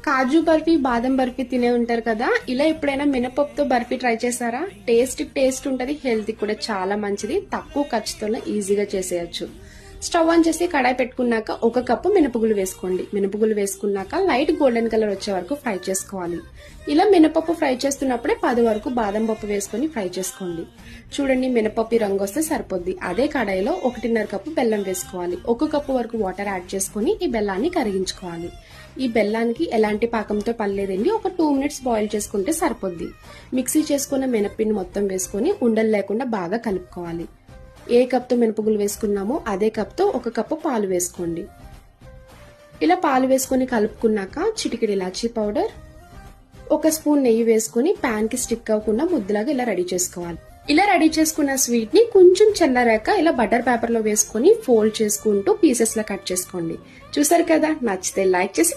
కాజు బర్ఫీ, బాదం బర్ఫీ తినే ఉంటారు కదా. ఇలా ఎప్పుడైనా మినపప్పుతో బర్ఫీ ట్రై చేశారా? టేస్ట్ ఉంటది, హెల్త్ కూడా చాలా మంచిది. తక్కువ ఖర్చుతో ఈజీగా చేసేయచ్చు. స్టవ్ ఆన్ చేసి కడాయి పెట్టుకున్నాక 1 కప్పు మినపగుళ్ళు వేసుకోండి. మినపగుళ్ళు వేసుకున్నాక లైట్ గోల్డెన్ కలర్ వచ్చే వరకు ఫ్రై చేసుకోవాలి. ఇలా మినపప్పు ఫ్రై చేస్తున్నప్పుడే 10 వరకు బాదం పప్పు వేసుకొని ఫ్రై చేసుకోండి. చూడండి, మినపప్పు రంగు వస్తే సరిపోద్ది. అదే కడాయిలో 1.5 కప్పు బెల్లం వేసుకోవాలి. 1 కప్పు వరకు వాటర్ యాడ్ చేసుకుని ఈ బెల్లాన్ని కరిగించుకోవాలి. ఈ బెల్లానికి ఎలాంటి పాకంతో పనిలేదండి. ఒక 2 మినిట్స్ బాయిల్ చేసుకుంటే సరిపోద్ది. మిక్సీ చేసుకున్న మినప్పిండి మొత్తం వేసుకొని ఉండలు లేకుండా బాగా కలుపుకోవాలి. ఏ కప్తో మినపగుళ్ళు వేసుకున్నామో అదే కప్తో 1 కప్పు పాలు వేసుకోండి. ఇలా పాలు వేసుకొని కలుపుకున్నాక చిటికెడు ఇలాచీ పౌడర్, 1 స్పూన్ నెయ్యి వేసుకొని ప్యాన్ కి స్టిక్ అవ్వకుండా ముద్దలాగా ఇలా రెడీ చేసుకోవాలి. ఇలా రెడీ చేసుకున్న స్వీట్ ని కొంచెం చల్లారాక ఇలా బటర్ పేపర్ లో వేసుకొని ఫోల్డ్ చేసుకుంటూ పీసెస్ లా కట్ చేసుకోండి. చూసారు కదా, నచ్చితే లైక్ చేసి